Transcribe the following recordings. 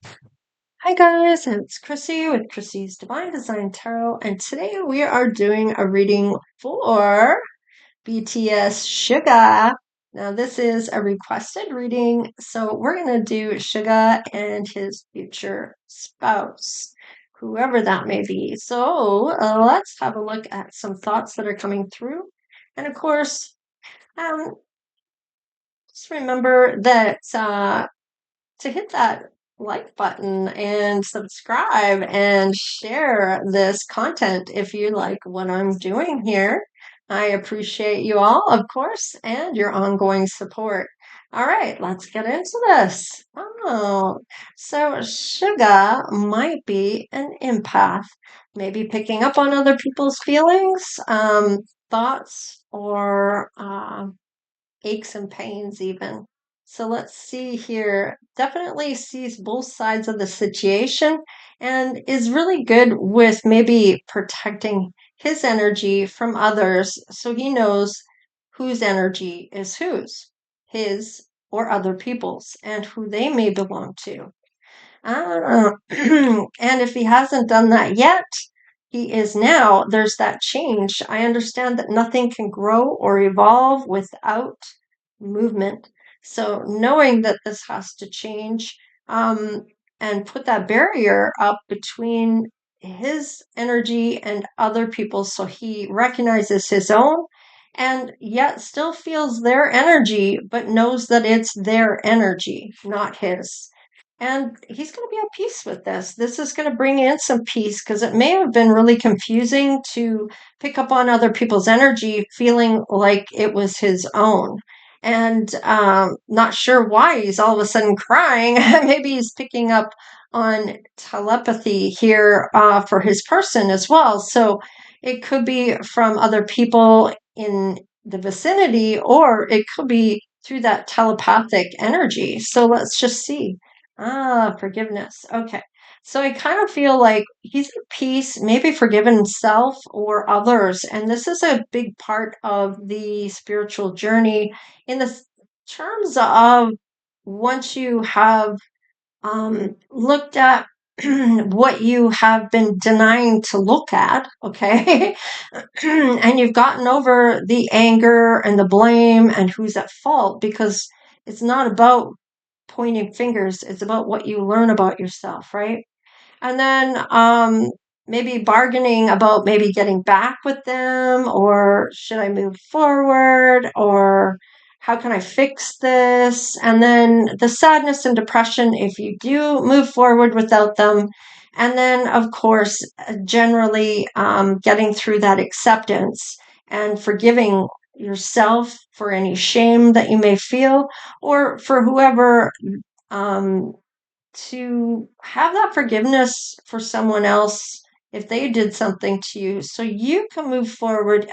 Hi guys, it's Chrissy with Chrissie's Divine Design Tarot, and today we are doing a reading for BTS Suga. Now, this is a requested reading, so we're going to do Suga and his future spouse, whoever that may be. So, let's have a look at some thoughts that are coming through. And of course, um, just remember that to hit that like button and subscribe and share this content if you like what I'm doing here. I appreciate you all, of course, and your ongoing support. All right, let's get into this. Oh, so Suga might be an empath, maybe picking up on other people's feelings, thoughts, or aches and pains even. So let's see here. Definitely sees both sides of the situation and is really good with maybe protecting his energy from others so he knows whose energy is whose, his or other people's, and who they may belong to. And if he hasn't done that yet, he is now. There's that change. I understand that nothing can grow or evolve without movement. So knowing that this has to change, and put that barrier up between his energy and other people's so he recognizes his own and yet still feels their energy, but knows that it's their energy, not his. And he's going to be at peace with this. This is going to bring in some peace because it may have been really confusing to pick up on other people's energy, feeling like it was his own. And not sure why he's all of a sudden crying. Maybe he's picking up on telepathy here for his person as well. So it could be from other people in the vicinity, or it could be through that telepathic energy. So let's just see. Forgiveness. Okay. So I kind of feel like he's at peace, maybe forgiven himself or others. And this is a big part of the spiritual journey in the terms of once you have looked at what you have been denying to look at, okay? And you've gotten over the anger and the blame and who's at fault because it's not about pointing fingers. It's about what you learn about yourself, right? And then maybe bargaining about maybe getting back with them, or should I move forward, or how can I fix this? And then the sadness and depression if you do move forward without them. And then, of course, generally getting through that acceptance and forgiving yourself for any shame that you may feel, or for whoever, um, to have that forgiveness for someone else if they did something to you so you can move forward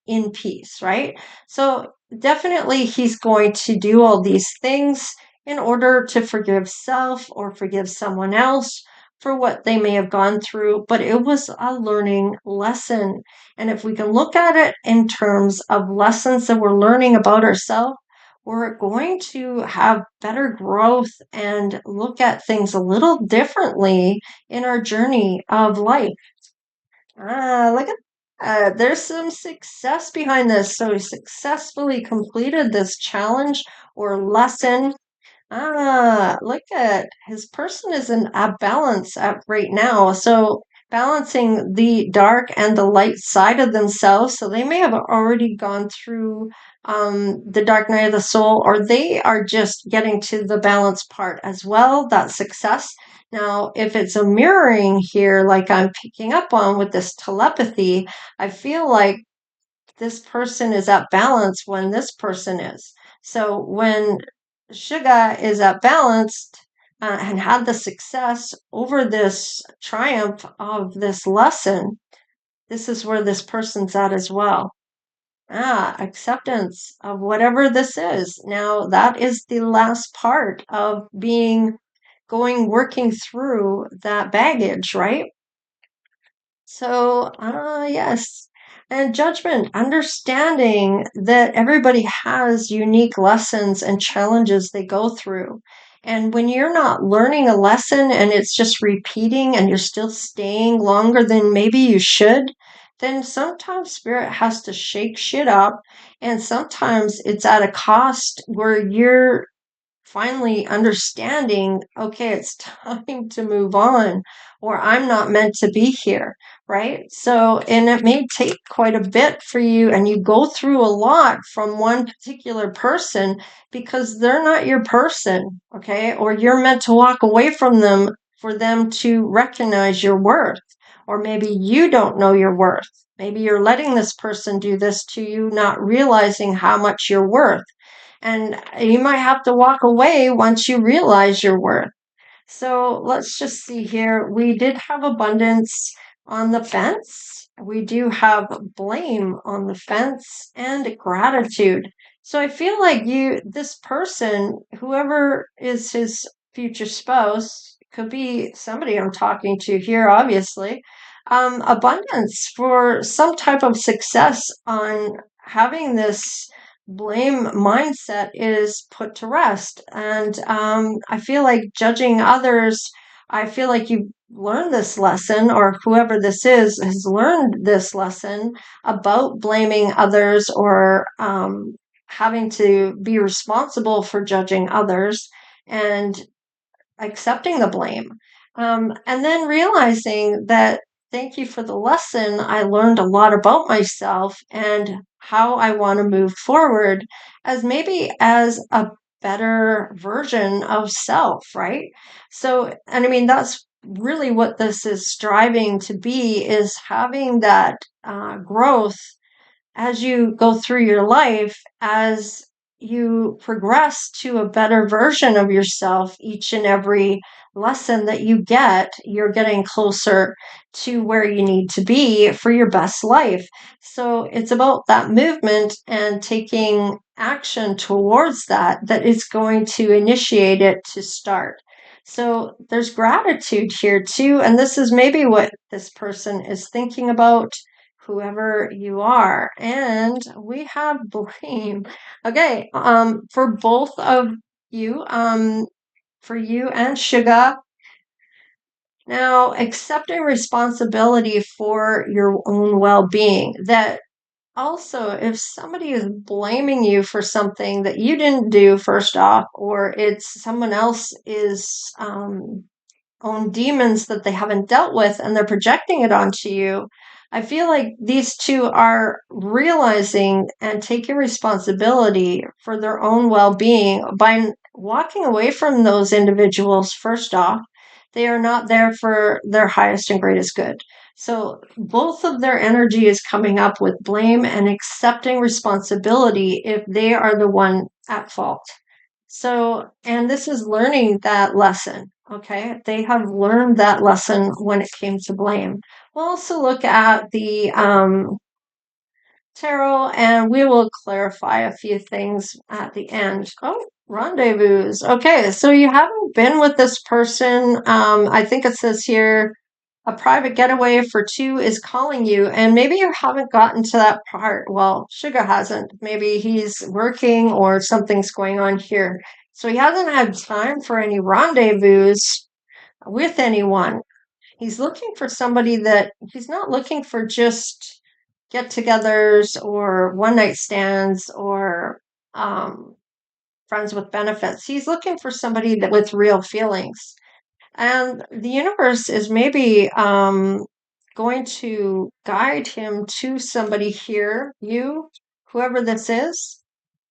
in peace, right? So definitely he's going to do all these things in order to forgive self or forgive someone else for what they may have gone through, but it was a learning lesson. And if we can look at it in terms of lessons that we're learning about ourselves, we're going to have better growth and look at things a little differently in our journey of life. Look at that. There's some success behind this. So he successfully completed this challenge or lesson. Look at his person is in a balance at right now. So balancing the dark and the light side of themselves. So they may have already gone through the dark night of the soul, or they are just getting to the balance part as well. That success. Now, if it's a mirroring here, like I'm picking up on with this telepathy, I feel like this person is at balance when this person is. So when Suga is at balance and had the success over this triumph of this lesson, this is where this person's at as well. Acceptance of whatever this is. Now, that is the last part of working through that baggage, right? So, yes. And judgment, understanding that everybody has unique lessons and challenges they go through. And when you're not learning a lesson and it's just repeating and you're still staying longer than maybe you should, then sometimes spirit has to shake shit up. And sometimes it's at a cost where you're finally understanding, okay, it's time to move on, or I'm not meant to be here, right? So, and it may take quite a bit for you, and you go through a lot from one particular person because they're not your person, okay? Or you're meant to walk away from them for them to recognize your worth. Or maybe you don't know your worth. Maybe you're letting this person do this to you, not realizing how much you're worth. And you might have to walk away once you realize your worth. So let's just see here. We did have abundance on the fence. We do have blame on the fence and gratitude. So I feel like this person, whoever is his future spouse, could be somebody I'm talking to here, obviously. Abundance for some type of success on having this blame mindset is put to rest. And I feel like judging others, I feel like you've learned this lesson, or whoever this is has learned this lesson about blaming others, or having to be responsible for judging others and accepting the blame. And then realizing that, thank you for the lesson. I learned a lot about myself and how I want to move forward as maybe as a better version of self, right? So, and I mean, that's really what this is striving to be, is having that growth as you go through your life, as you progress to a better version of yourself. Each and every lesson that you get, you're getting closer to where you need to be for your best life. So it's about that movement and taking action towards that, that is going to initiate it to start. So there's gratitude here too. And this is maybe what this person is thinking about, whoever you are. And we have blame. Okay, for both of you, for you and Sugar. Now, accepting responsibility for your own well-being. That also, if somebody is blaming you for something that you didn't do, first off, or it's someone else is own demons that they haven't dealt with and they're projecting it onto you, I feel like these two are realizing and taking responsibility for their own well-being by walking away from those individuals. First off, they are not there for their highest and greatest good. So both of their energy is coming up with blame and accepting responsibility if they are the one at fault. So, and this is learning that lesson. Okay, they have learned that lesson when it came to blame. We'll also look at the tarot, and we will clarify a few things at the end. Oh, rendezvous. Okay, so you haven't been with this person. I think it says here a private getaway for two is calling you, and maybe you haven't gotten to that part. Well, Sugar hasn't. Maybe he's working or something's going on here. So he hasn't had time for any rendezvous with anyone. He's looking for somebody that he's not looking for just get-togethers or one-night stands or friends with benefits. He's looking for somebody that with real feelings. And the universe is maybe going to guide him to somebody here, you, whoever this is.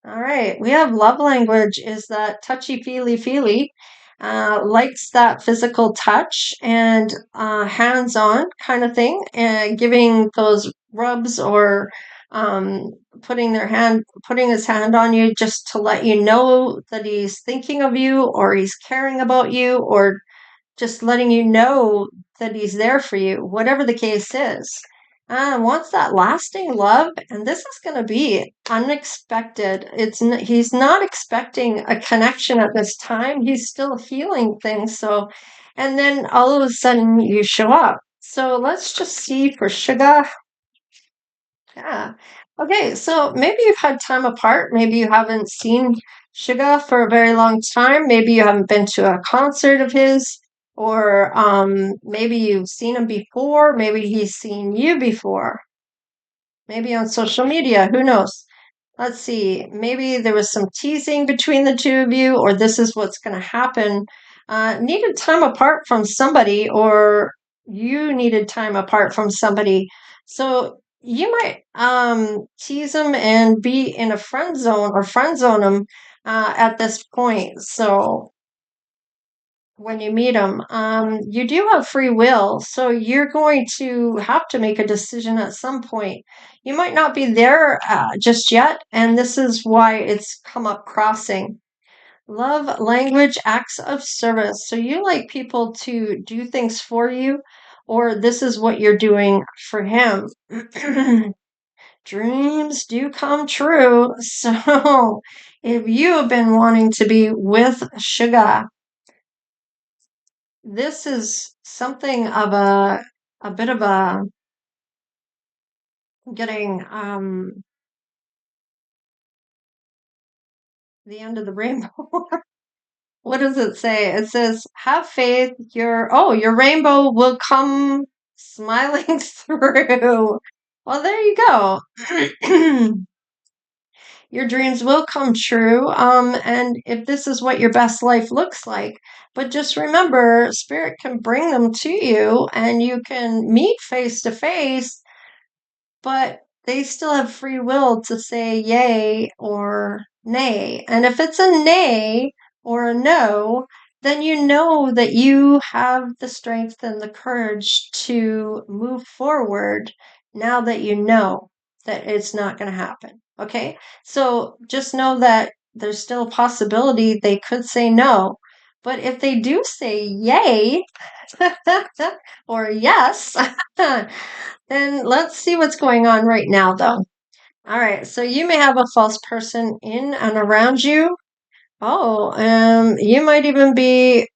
All right, we have love language is that touchy-feely, likes that physical touch and hands-on kind of thing, and giving those rubs or um, putting his hand on you just to let you know that he's thinking of you or he's caring about you, or just letting you know that he's there for you, whatever the case is. Wants that lasting love, and this is going to be unexpected. He's not expecting a connection at this time. He's still healing things. So, and then all of a sudden you show up. So let's just see for Sugar. Yeah. Okay, so maybe you've had time apart. Maybe you haven't seen Sugar for a very long time. Maybe you haven't been to a concert of his, or maybe you've seen him before. Maybe he's seen you before. Maybe on social media. Who knows? Let's see. Maybe there was some teasing between the two of you, or this is what's going to happen. Needed time apart from somebody, or you needed time apart from somebody. So you might tease them and be in a friend zone or friend zone them at this point. So when you meet them, you do have free will. So you're going to have to make a decision at some point. You might not be there just yet. And this is why it's come up crossing. Love language, acts of service. So you like people to do things for you, or this is what you're doing for him. Dreams do come true. So if you have been wanting to be with Sugar, this is something of a bit of a getting the end of the rainbow. What does it say? It says, have faith, your rainbow will come smiling through. Well, there you go. Your dreams will come true. And if this is what your best life looks like, but just remember, spirit can bring them to you and you can meet face to face, but they still have free will to say yay or nay. And if it's a nay or a no, then you know that you have the strength and the courage to move forward now that you know that it's not going to happen. Okay? So just know that there's still a possibility they could say no. But if they do say yay or yes, then let's see what's going on right now, though. All right, so you may have a false person in and around you. Oh, you might even be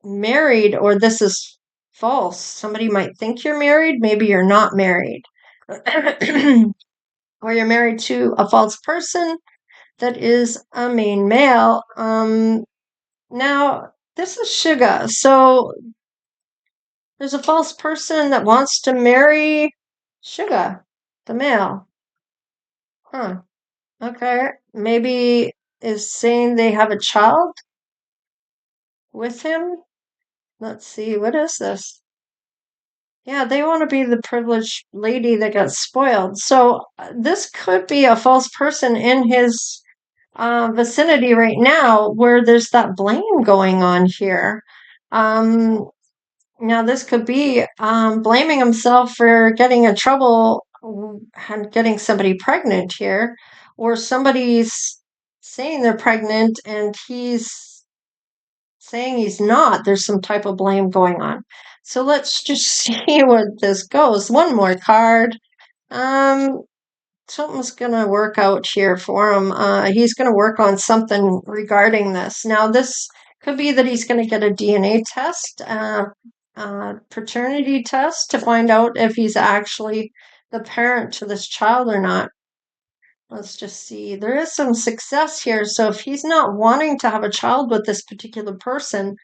married, or this is false. Somebody might think you're married. Maybe you're not married. Or you're married to a false person that is a main male. Now, this is Sugar. So there's a false person that wants to marry Sugar, the male. Huh. Okay. Maybe is saying they have a child with him. Let's see. What is this? Yeah, they want to be the privileged lady that got spoiled. So this could be a false person in his vicinity right now where there's that blame going on here. Now, this could be blaming himself for getting in trouble and getting somebody pregnant here, or somebody's saying they're pregnant and he's saying he's not. There's some type of blame going on. So let's just see where this goes. One more card. Um, Something's going to work out here for him. He's going to work on something regarding this. Now, this could be that he's going to get a DNA test, paternity test, to find out if he's actually the parent to this child or not. Let's just see. There is some success here. So if he's not wanting to have a child with this particular person,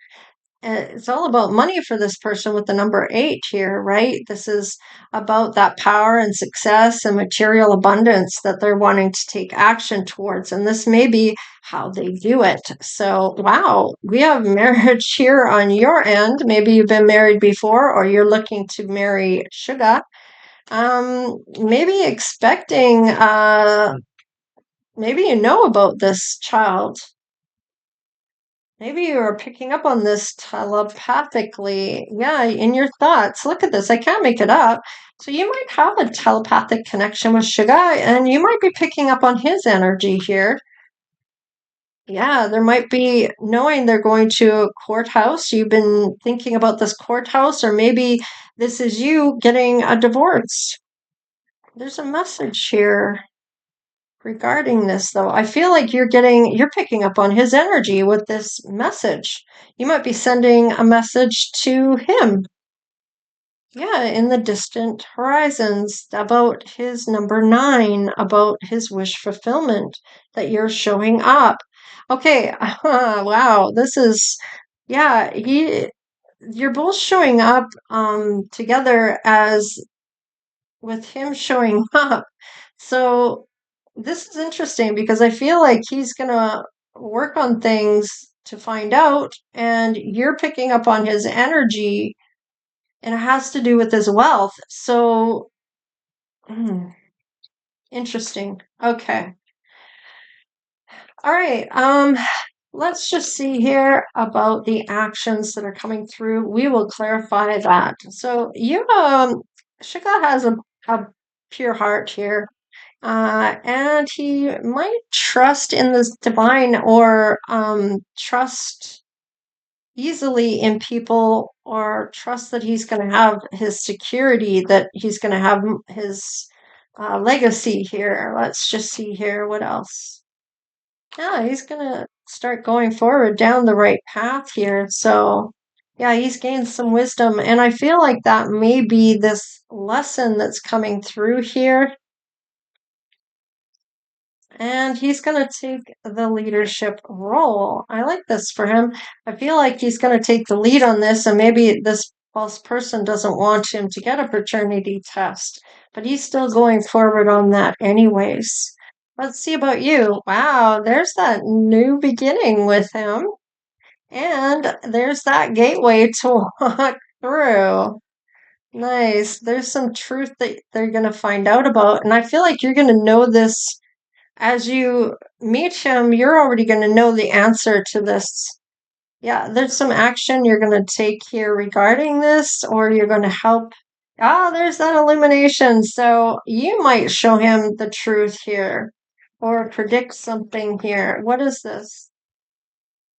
it's all about money for this person with the number 8 here, right? This is about that power and success and material abundance that they're wanting to take action towards. And this may be how they do it. So, wow, we have marriage here on your end. Maybe you've been married before or you're looking to marry Sugar. Maybe expecting, maybe you know about this child. Maybe you are picking up on this telepathically. Yeah, in your thoughts. Look at this. I can't make it up. So you might have a telepathic connection with Sugar, and you might be picking up on his energy here. Yeah, there might be knowing they're going to a courthouse. You've been thinking about this courthouse, or maybe this is you getting a divorce. There's a message here regarding this, though. I feel like you're picking up on his energy with this message. You might be sending a message to him. Yeah, in the distant horizons, about his number 9, about his wish fulfillment, that you're showing up. Okay, wow, this is, yeah, you're both showing up together as with him showing up. So this is interesting because I feel like he's gonna work on things to find out, and you're picking up on his energy, and it has to do with his wealth. So, hmm, interesting. Okay. All right. Let's just see here about the actions that are coming through. We will clarify that. So Shika has a pure heart here. And he might trust in this divine or trust easily in people or trust that he's going to have his security, that he's going to have his legacy here. Let's just see here. What else? Yeah, he's going to start going forward down the right path here. So, yeah, he's gained some wisdom. And I feel like that may be this lesson that's coming through here. And he's going to take the leadership role. I like this for him. I feel like he's going to take the lead on this, and maybe this false person doesn't want him to get a paternity test, but he's still going forward on that anyways. Let's see about you. Wow, there's that new beginning with him. And there's that gateway to walk through. Nice. There's some truth that they're going to find out about. And I feel like you're going to know this as you meet him, you're already going to know the answer to this. Yeah, there's some action you're going to take here regarding this, or you're going to help. Ah, there's that illumination. So you might show him the truth here or predict something here. What is this?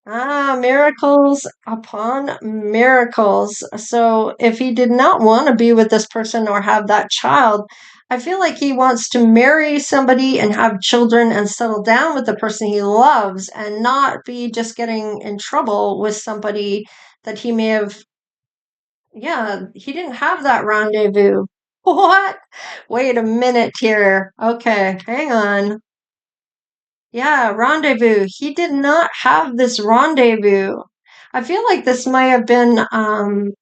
Ah, miracles upon miracles. So if he did not want to be with this person or have that child, I feel like he wants to marry somebody and have children and settle down with the person he loves and not be just getting in trouble with somebody that he may have. Yeah, he didn't have that rendezvous. What? Wait a minute here. Okay, hang on. Yeah, rendezvous. He did not have this rendezvous. I feel like this might have been, I'm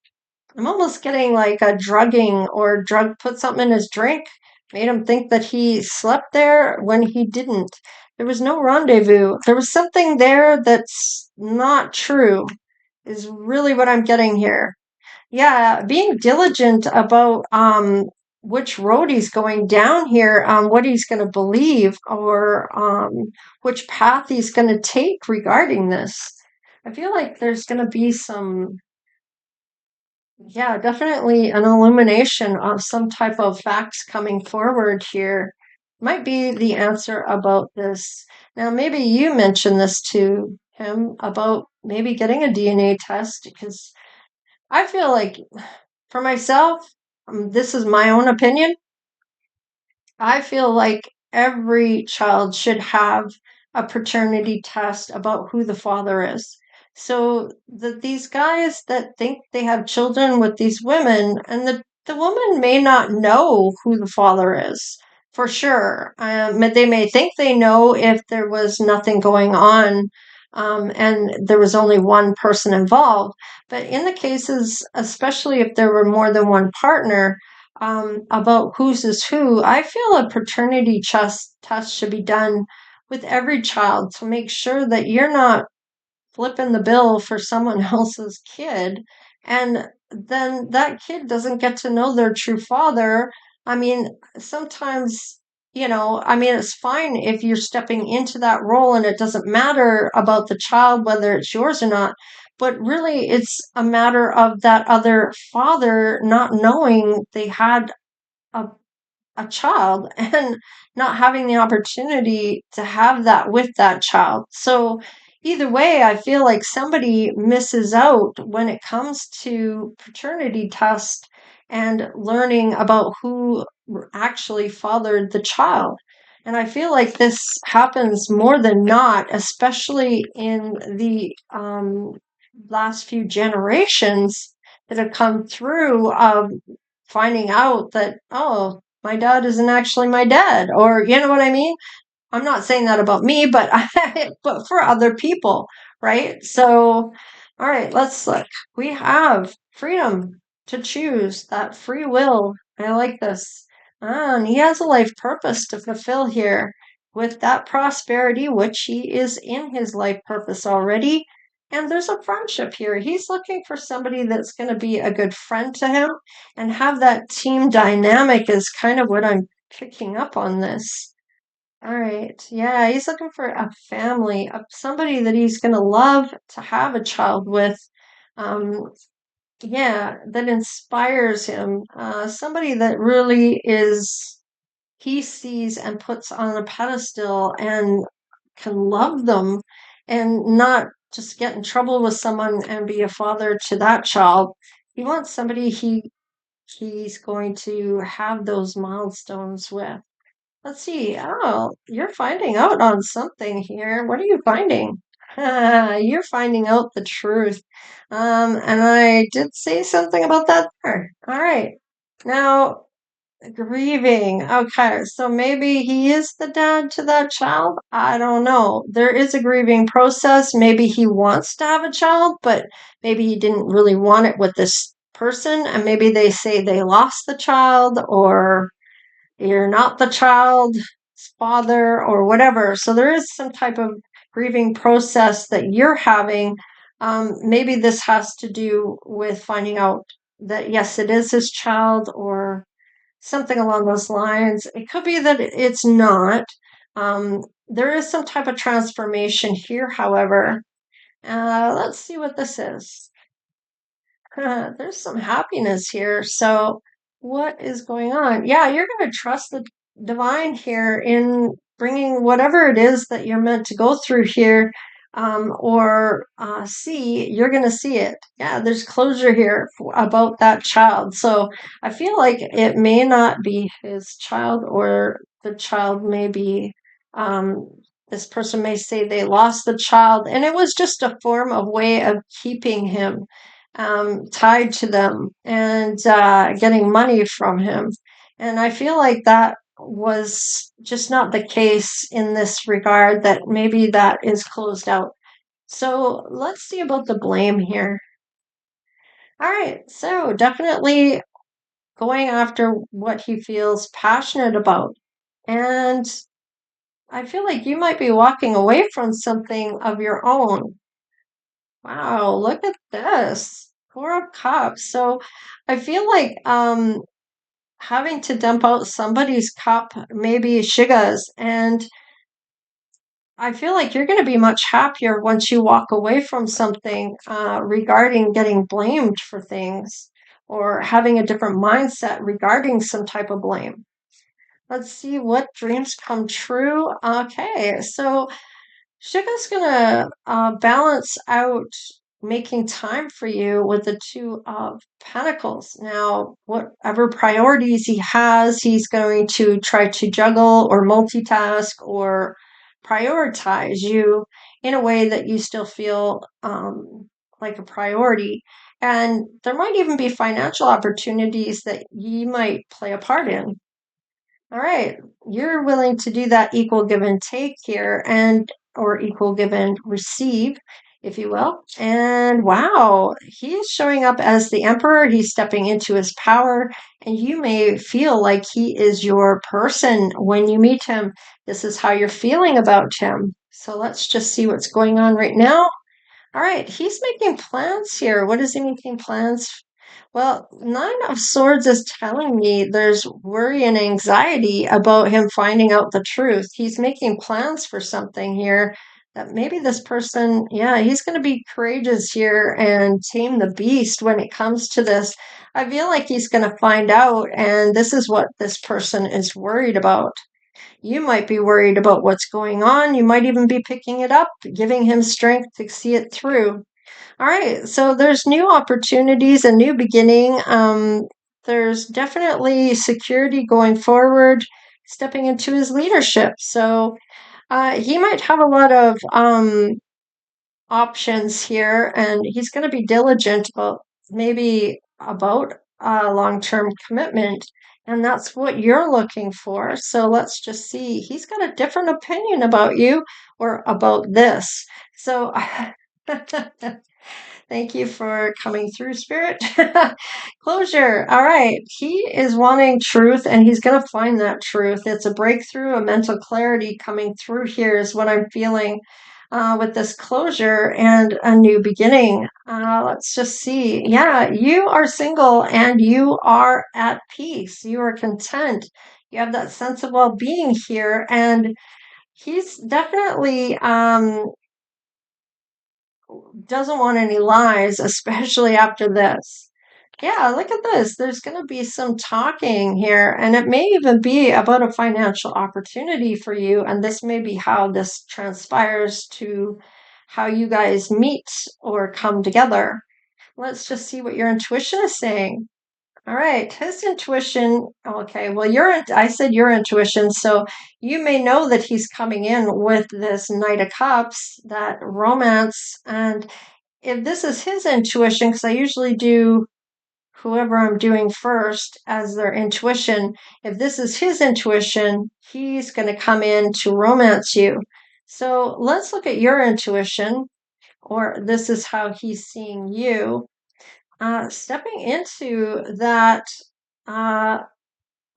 almost getting like a drugging or drug put something in his drink, made him think that he slept there when he didn't. There was no rendezvous. There was something there that's not true, is really what I'm getting here. Yeah, being diligent about which road he's going down here, what he's going to believe, or which path he's going to take regarding this. I feel like there's going to be some, yeah, definitely an illumination of some type of facts coming forward here. Might be the answer about this. Now, maybe you mentioned this to him about maybe getting a DNA test, because I feel like for myself, this is my own opinion. I feel like every child should have a paternity test about who the father is. So these guys that think they have children with these women, and the woman may not know who the father is for sure. They may think they know if there was nothing going on, and there was only one person involved. But in the cases, especially if there were more than one partner, about whose is who, I feel a paternity test should be done with every child to make sure that you're not flipping the bill for someone else's kid, and then that kid doesn't get to know their true father. I mean, sometimes, I mean, it's fine if you're stepping into that role and it doesn't matter about the child, whether it's yours or not. But really, it's a matter of that other father not knowing they had a a child and not having the opportunity to have that with that child. So either way, I feel like somebody misses out when it comes to paternity test and learning about who actually fathered the child. And I feel like this happens more than not, especially in the last few generations that have come through. finding out that, oh, my dad isn't actually my dad, or you know what I mean? I'm not saying that about me, but but for other people, right? So, all right, let's look. We have freedom to choose, that free will. I like this. And he has a life purpose to fulfill here with that prosperity, which he is in his life purpose already. And there's a friendship here. He's looking for somebody that's going to be a good friend to him and have that team dynamic is kind of what I'm picking up on this. All right. Yeah, he's looking for a family, somebody that he's going to love to have a child with. Um, yeah, that inspires him. Somebody that really is, he sees and puts on a pedestal and can love them and not just get in trouble with someone and be a father to that child. He wants somebody he's going to have those milestones with. Let's see. Oh, you're finding out on something here. What are you finding? You're finding out the truth. And I did say something about that there. All right. Now, grieving. Okay, so maybe he is the dad to that child. I don't know. There is a grieving process. Maybe he wants to have a child, but maybe he didn't really want it with this person. And maybe they say they lost the child or you're not the child's father or whatever. So there is some type of grieving process that you're having. Maybe this has to do with finding out that, yes, it is his child or something along those lines. It could be that it's not. There is some type of transformation here, however. Let's see what this is. There's some happiness here. So, what is going on? Yeah, you're going to trust the divine here in bringing whatever it is that you're meant to go through here or see, you're going to see it. Yeah, there's closure here about that child. So, I feel like it may not be his child, or the child may be. Um, this person may say they lost the child, and it was just a form of way of keeping him tied to them and getting money from him. And I feel like that was just not the case in this regard, that maybe that is closed out. So let's see about the blame here. All right, so definitely going after what he feels passionate about. And I feel like you might be walking away from something of your own. Wow, look at this. Four of Cups. So I feel like having to dump out somebody's cup, maybe Shiga's, and I feel like you're going to be much happier once you walk away from something regarding getting blamed for things or having a different mindset regarding some type of blame. Let's see what dreams come true. Okay, so Sugar's gonna balance out making time for you with the Two of Pentacles. Now, whatever priorities he has, he's going to try to juggle or multitask or prioritize you in a way that you still feel like a priority. And there might even be financial opportunities that you might play a part in. All right, you're willing to do that equal give and take here, and or equal give and receive, if you will. And wow, he is showing up as the emperor. He's stepping into his power, and you may feel like he is your person when you meet him. This is how you're feeling about him. So let's just see what's going on right now. All right, he's making plans here. What is he making plans? Well, Nine of Swords is telling me there's worry and anxiety about him finding out the truth. He's making plans for something here that maybe this person, yeah, he's going to be courageous here and tame the beast when it comes to this. I feel like he's going to find out, and this is what this person is worried about. You might be worried about what's going on. You might even be picking it up, giving him strength to see it through. All right, so there's new opportunities, a new beginning. There's definitely security going forward, stepping into his leadership. So he might have a lot of options here, and he's going to be diligent about maybe about long-term commitment, and that's what you're looking for. So let's just see. He's got a different opinion about you or about this. So thank you for coming through, Spirit. Closure. All right. He is wanting truth, and he's going to find that truth. It's a breakthrough, a mental clarity coming through here is what I'm feeling with this closure and a new beginning. Let's just see. Yeah, you are single and you are at peace. You are content. You have that sense of well-being here, and he's definitely doesn't want any lies, especially after this. Yeah, look at this. There's going to be some talking here, and it may even be about a financial opportunity for you. And this may be how this transpires to how you guys meet or come together. Let's just see what your intuition is saying. All right, his intuition. Okay, well, I said your intuition, so you may know that he's coming in with this Knight of Cups, that romance. And if this is his intuition, because I usually do whoever I'm doing first as their intuition, if this is his intuition, he's going to come in to romance you. So let's look at your intuition, or this is how he's seeing you. Stepping into that uh,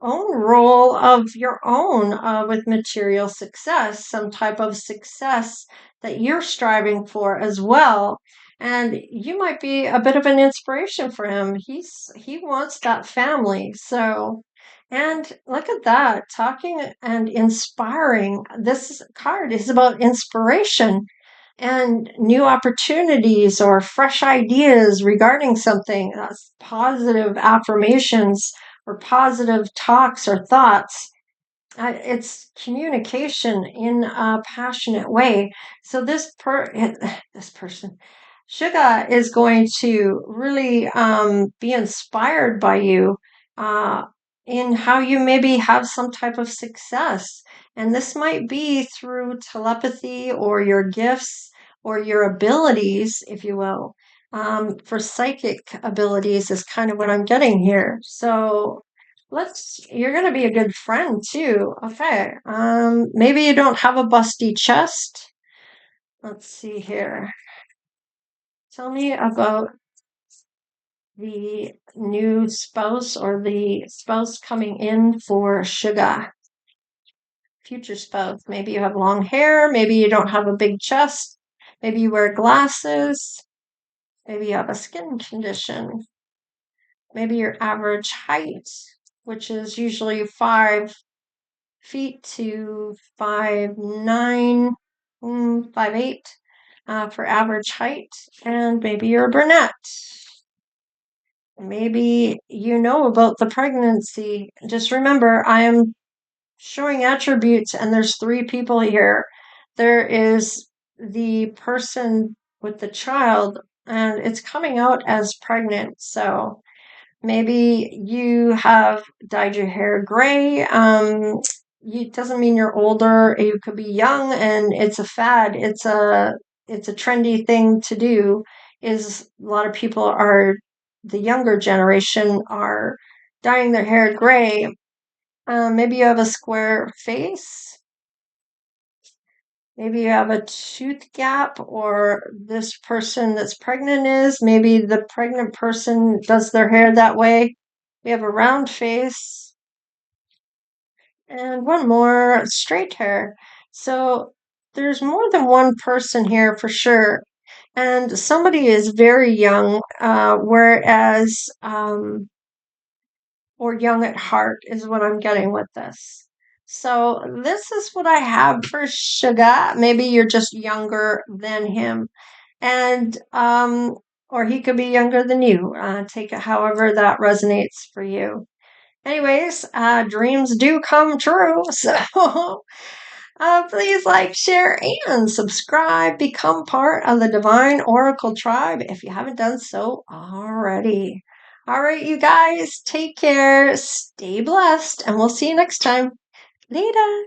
own role of your own with material success, some type of success that you're striving for as well. And you might be a bit of an inspiration for him. He wants that family. So, and look at that, talking and inspiring. This card is about inspiration and new opportunities or fresh ideas regarding something. That's positive affirmations or positive talks or thoughts. It's communication in a passionate way. So this person, Suga, is going to really be inspired by you in how you maybe have some type of success. And this might be through telepathy or your gifts or your abilities, if you will. For psychic abilities is kind of what I'm getting here. So you're going to be a good friend too. Okay. Maybe you don't have a busty chest. Let's see here. Tell me about the new spouse or the spouse coming in for Sugar. Future spouse. Maybe you have long hair. Maybe you don't have a big chest. Maybe you wear glasses. Maybe you have a skin condition. Maybe your average height, which is usually 5 feet to 5'9", 5'8", for average height. And maybe you're a brunette. Maybe you know about the pregnancy. Just remember, I am showing attributes, and there's 3 people here. There is the person with the child, and it's coming out as pregnant. So maybe you have dyed your hair gray. It doesn't mean you're older. You could be young, and it's a fad. It's a trendy thing to do. Is a lot of people are the younger generation are dyeing their hair gray. Maybe you have a square face. Maybe you have a tooth gap, or this person that's pregnant maybe the pregnant person does their hair that way. We have a round face and one more, straight hair. So there's more than one person here for sure. And somebody is very young, whereas or young at heart is what I'm getting with this. So this is what I have for Sugar. Maybe you're just younger than him, and or he could be younger than you. Take it however that resonates for you. Anyways, dreams do come true. So please like, share, and subscribe. Become part of the Divine Oracle tribe if you haven't done so already. All right, you guys, take care, stay blessed, and we'll see you next time. Later.